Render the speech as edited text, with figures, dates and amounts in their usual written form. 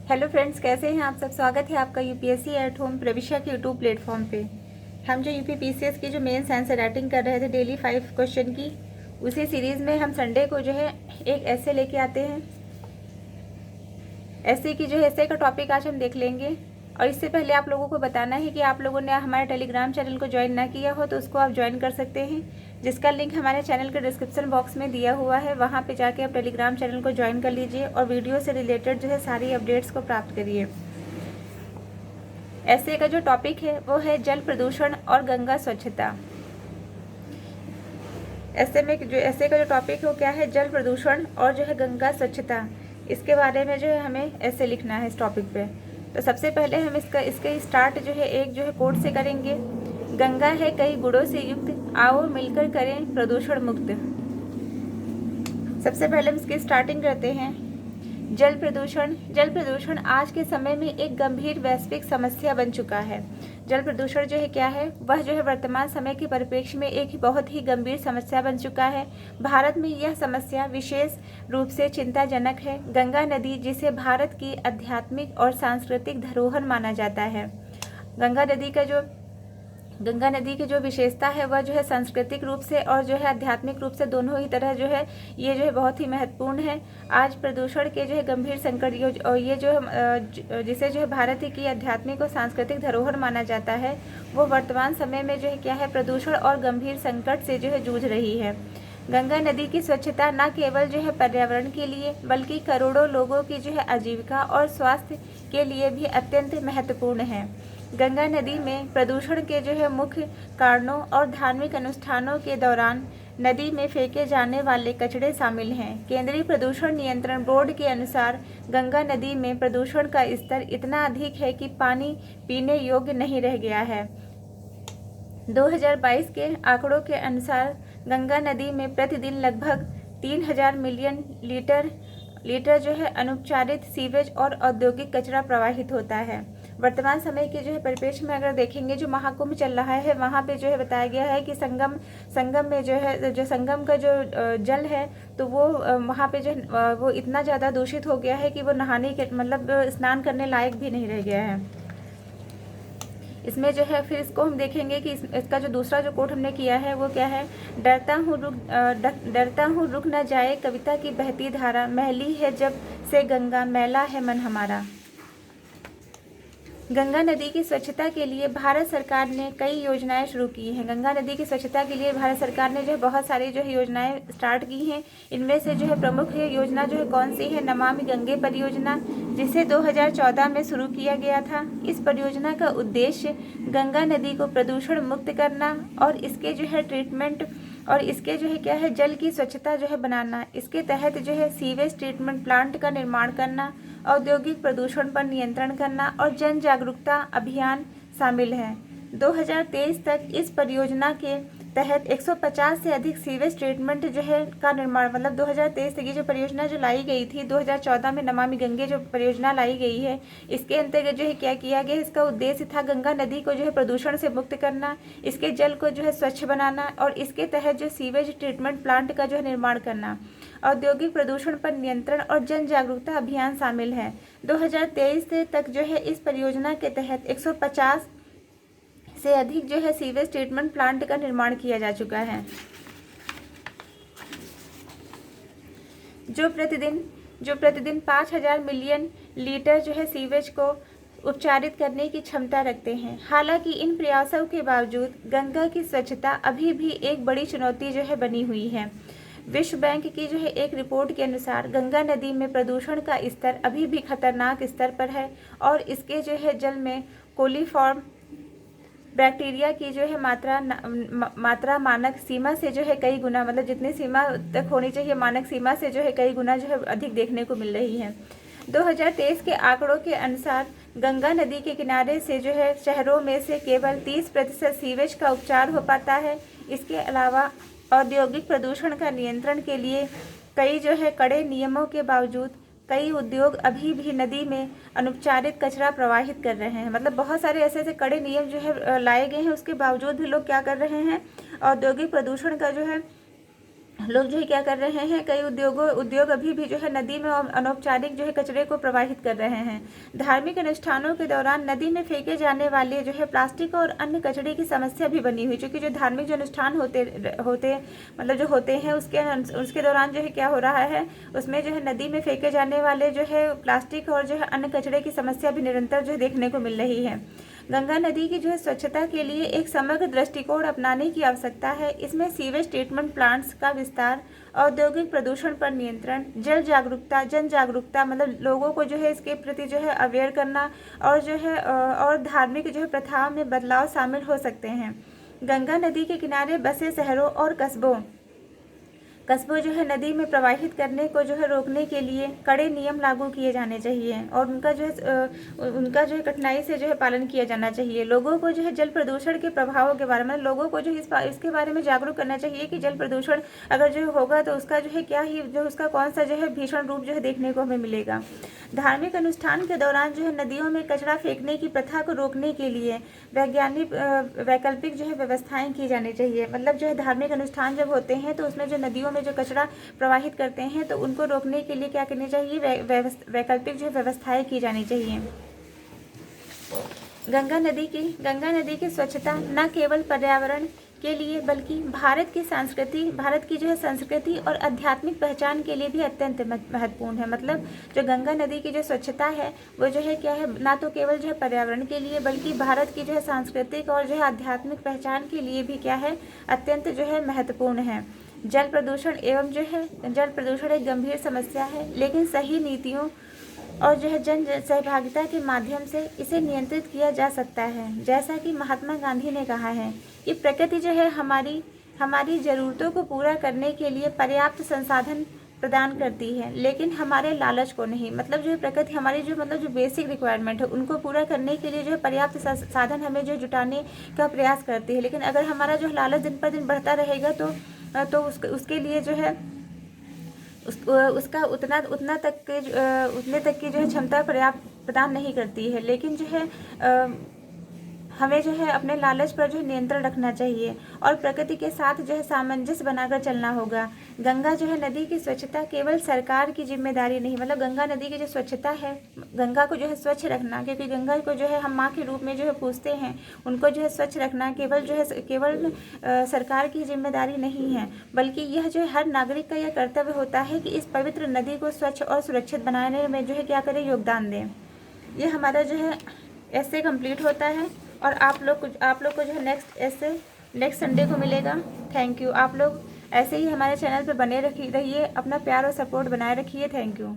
Hello friends, कैसे हैं आप सब। स्वागत है आपका यूपीएससी एट होम प्रविष्या के यूट्यूब प्लेटफॉर्म पे। हम जो यूपी पीसीएस की जो मेन आंसर राइटिंग कर रहे थे डेली 5 क्वेश्चन की, उसी सीरीज़ में हम संडे को जो है एक ऐसे लेके आते हैं। ऐसे की जो है ऐसे का टॉपिक आज हम देख लेंगे। और इससे पहले आप लोगों को बताना है कि आप लोगों ने हमारे टेलीग्राम चैनल को ज्वाइन ना किया हो तो उसको आप ज्वाइन कर सकते हैं, जिसका लिंक हमारे चैनल के डिस्क्रिप्शन बॉक्स में दिया हुआ है। वहाँ पे जाके आप टेलीग्राम चैनल को ज्वाइन कर लीजिए और वीडियो से रिलेटेड जो है सारी अपडेट्स को प्राप्त करिए। ऐसे का जो टॉपिक है वो है जल प्रदूषण और गंगा स्वच्छता। ऐसे का जो टॉपिक है वो क्या है, जल प्रदूषण और जो है गंगा स्वच्छता। इसके बारे में जो है हमें ऐसे लिखना है इस टॉपिक पे। तो सबसे पहले हम इसके स्टार्ट जो है एक जो है कोट से करेंगे। गंगा है कई गुणों से युक्त, आओ मिलकर करें प्रदूषण मुक्त। सबसे पहले हम इसकी स्टार्टिंग करते हैं। जल प्रदूषण आज के समय में एक गंभीर वैश्विक समस्या बन चुका है। जल प्रदूषण जो है क्या है, वह जो है वर्तमान समय के परिप्रेक्ष्य में एक बहुत ही गंभीर समस्या बन चुका है। भारत में यह समस्या विशेष रूप से चिंताजनक है। गंगा नदी, जिसे भारत की आध्यात्मिक और सांस्कृतिक धरोहर माना जाता है, गंगा नदी की जो विशेषता है वह जो है सांस्कृतिक रूप से और जो है आध्यात्मिक रूप से दोनों ही तरह जो है ये जो है बहुत ही महत्वपूर्ण है। आज प्रदूषण के जो है गंभीर संकट ये जो है जिसे जो है भारत की आध्यात्मिक और सांस्कृतिक धरोहर माना जाता है, वो वर्तमान समय में जो है क्या है, प्रदूषण और गंभीर संकट से जो है जूझ रही है। गंगा नदी की स्वच्छता न केवल जो है पर्यावरण के लिए बल्कि करोड़ों लोगों की जो है आजीविका और स्वास्थ्य के लिए भी अत्यंत महत्वपूर्ण है। गंगा नदी में प्रदूषण के जो है मुख्य कारणों और धार्मिक अनुष्ठानों के दौरान नदी में फेंके जाने वाले कचरे शामिल हैं। केंद्रीय प्रदूषण नियंत्रण बोर्ड के अनुसार गंगा नदी में प्रदूषण का स्तर इतना अधिक है कि पानी पीने योग्य नहीं रह गया है। 2022 के आंकड़ों के अनुसार गंगा नदी में प्रतिदिन लगभग 3000 मिलियन लीटर जो है अनुपचारित सीवेज और औद्योगिक कचरा प्रवाहित होता है। वर्तमान समय के जो है परिप्रेक्ष्य में अगर देखेंगे, जो महाकुंभ चल रहा है वहाँ पे जो है बताया गया है कि संगम में जो है जो संगम का जो जल है तो वो वहाँ पे जो वो इतना ज़्यादा दूषित हो गया है कि वो नहाने के मतलब स्नान करने लायक भी नहीं रह गया है। इसमें जो है फिर इसको हम देखेंगे कि इसका जो दूसरा जो कोट हमने किया है वो क्या है, डरता हूँ रुक न जाए कविता की बहती धारा, मैली है जब से गंगा मैला है मन हमारा। गंगा नदी की स्वच्छता के लिए भारत सरकार ने कई योजनाएं शुरू की हैं। गंगा नदी की स्वच्छता के लिए भारत सरकार ने जो है बहुत सारी जो है योजनाएं स्टार्ट की हैं। इनमें से जो है प्रमुख योजना जो है कौन सी है, नमामि गंगे परियोजना, जिसे 2014 में शुरू किया गया था। इस परियोजना का उद्देश्य गंगा नदी को प्रदूषण मुक्त करना और इसके जो है ट्रीटमेंट और इसके जो है क्या है जल की स्वच्छता जो है बनाना। इसके तहत जो है सीवेज ट्रीटमेंट प्लांट का निर्माण करना, औद्योगिक प्रदूषण पर नियंत्रण करना और जन जागरूकता अभियान शामिल है। 2023 तक इस परियोजना के तहत 150 से अधिक सीवेज ट्रीटमेंट जो है का निर्माण, मतलब 2023 तक ये जो परियोजना जो लाई गई थी, 2014 में नमामि गंगे जो परियोजना लाई गई है, इसके अंतर्गत जो है क्या किया गया, इसका उद्देश्य था गंगा नदी को जो है प्रदूषण से मुक्त करना, इसके जल को जो है स्वच्छ बनाना और इसके तहत जो सीवेज ट्रीटमेंट प्लांट का जो है निर्माण करना। औद्योगिक प्रदूषण पर नियंत्रण और जन जागरूकता अभियान शामिल है। 2023 से तक जो है इस परियोजना के तहत 150 से अधिक जो है सीवेज ट्रीटमेंट प्लांट का निर्माण किया जा चुका है, जो प्रतिदिन 5000 मिलियन लीटर जो है सीवेज को उपचारित करने की क्षमता रखते हैं। हालांकि इन प्रयासों के बावजूद गंगा की स्वच्छता अभी भी एक बड़ी चुनौती जो है बनी हुई है। विश्व बैंक की जो है एक रिपोर्ट के अनुसार गंगा नदी में प्रदूषण का स्तर अभी भी खतरनाक स्तर पर है और इसके जो है जल में कोलीफॉर्म बैक्टीरिया की जो है मात्रा मानक सीमा से जो है कई गुना, मतलब जितनी सीमा तक होनी चाहिए मानक सीमा से जो है कई गुना जो है अधिक देखने को मिल रही है। 2023 के आंकड़ों के अनुसार गंगा नदी के किनारे से जो है शहरों में से केवल 30% सीवेज का उपचार हो पाता है। इसके अलावा औद्योगिक प्रदूषण का नियंत्रण के लिए कई जो है कड़े नियमों के बावजूद कई उद्योग अभी भी नदी में अनुपचारित कचरा प्रवाहित कर रहे हैं। मतलब बहुत सारे ऐसे कड़े नियम जो है लाए गए हैं, उसके बावजूद भी लोग क्या कर रहे हैं, औद्योगिक प्रदूषण का जो है लोग जो है क्या कर रहे हैं, कई उद्योग अभी भी जो है नदी में अनौपचारिक जो है कचरे को प्रवाहित कर रहे हैं। धार्मिक अनुष्ठानों के दौरान नदी में फेंके जाने वाले जो है प्लास्टिक और अन्य कचरे की समस्या भी बनी हुई, क्योंकि जो धार्मिक जो अनुष्ठान होते हैं उसके दौरान जो है क्या हो रहा है, उसमें जो है नदी में फेंके जाने वाले जो है प्लास्टिक और जो है अन्य कचरे की समस्या भी निरंतर जो है देखने को मिल रही है। गंगा नदी की जो है स्वच्छता के लिए एक समग्र दृष्टिकोण अपनाने की आवश्यकता है। इसमें सीवेज ट्रीटमेंट प्लांट्स का विस्तार, औद्योगिक प्रदूषण पर नियंत्रण, जन जागरूकता मतलब लोगों को जो है इसके प्रति जो है अवेयर करना, और जो है और धार्मिक जो है प्रथाओं में बदलाव शामिल हो सकते हैं। गंगा नदी के किनारे बसे शहरों और कस्बों जो है नदी में प्रवाहित करने को जो है रोकने के लिए कड़े नियम लागू किए जाने चाहिए, और उनका जो है कठिनाई से जो है पालन किया जाना चाहिए। लोगों को जो है जल प्रदूषण के प्रभावों के बारे में, लोगों को जो इसके बारे में जागरूक करना चाहिए कि जल प्रदूषण अगर जो होगा तो उसका जो है क्या ही जो उसका कौन सा जो है भीषण रूप जो है देखने को हमें मिलेगा। धार्मिक अनुष्ठान के दौरान जो है नदियों में कचरा फेंकने की प्रथा को रोकने के लिए वैकल्पिक जो है व्यवस्थाएं की जानी चाहिए। मतलब जो है धार्मिक अनुष्ठान जब होते हैं तो उसमें जो नदियों में जो कचरा प्रवाहित करते हैं तो उनको रोकने के लिए क्या करनी चाहिए, वैकल्पिक जो व्यवस्थाएं की जानी चाहिए। गंगा नदी की स्वच्छता न केवल पर्यावरण के लिए बल्कि भारत की जो है संस्कृति और आध्यात्मिक पहचान के लिए भी अत्यंत महत्वपूर्ण है। मतलब जो गंगा नदी की जो स्वच्छता है वो जो है क्या है, ना तो केवल जो है पर्यावरण के लिए बल्कि भारत की जो है सांस्कृतिक और जो है आध्यात्मिक पहचान के लिए भी क्या है, अत्यंत जो है महत्वपूर्ण है। जल प्रदूषण एक गंभीर समस्या है, लेकिन सही नीतियों और जो है जन सहभागिता के माध्यम से इसे नियंत्रित किया जा सकता है। जैसा कि महात्मा गांधी ने कहा है कि प्रकृति जो है हमारी ज़रूरतों को पूरा करने के लिए पर्याप्त संसाधन प्रदान करती है, लेकिन हमारे लालच को नहीं। मतलब जो है प्रकृति हमारी जो बेसिक रिक्वायरमेंट है उनको पूरा करने के लिए जो है पर्याप्त साधन हमें जो जुटाने का प्रयास करती है, लेकिन अगर हमारा जो लालच दिन पर दिन बढ़ता रहेगा तो उसके लिए जो है उसका उतने तक की जो है क्षमता पर्याप्त प्रदान नहीं करती है। लेकिन जो है हमें जो है अपने लालच पर जो है नियंत्रण रखना चाहिए और प्रकृति के साथ जो है सामंजस्य बनाकर चलना होगा। गंगा जो है नदी की स्वच्छता केवल सरकार की जिम्मेदारी नहीं, मतलब गंगा नदी की जो स्वच्छता है, गंगा को जो है स्वच्छ रखना, क्योंकि गंगा को जो है हम माँ के रूप में जो है पूजते हैं, उनको जो है स्वच्छ रखना केवल सरकार की जिम्मेदारी नहीं है, बल्कि यह जो है हर नागरिक का यह कर्तव्य होता है कि इस पवित्र नदी को स्वच्छ और सुरक्षित बनाने में जो है क्या करें, योगदान दें। ये हमारा जो है ऐसे कंप्लीट होता है और आप लोग को जो है नेक्स्ट संडे को मिलेगा। Thank you. आप लोग ऐसे ही हमारे चैनल पे बने रहिए, अपना प्यार और सपोर्ट बनाए रखिए। Thank you.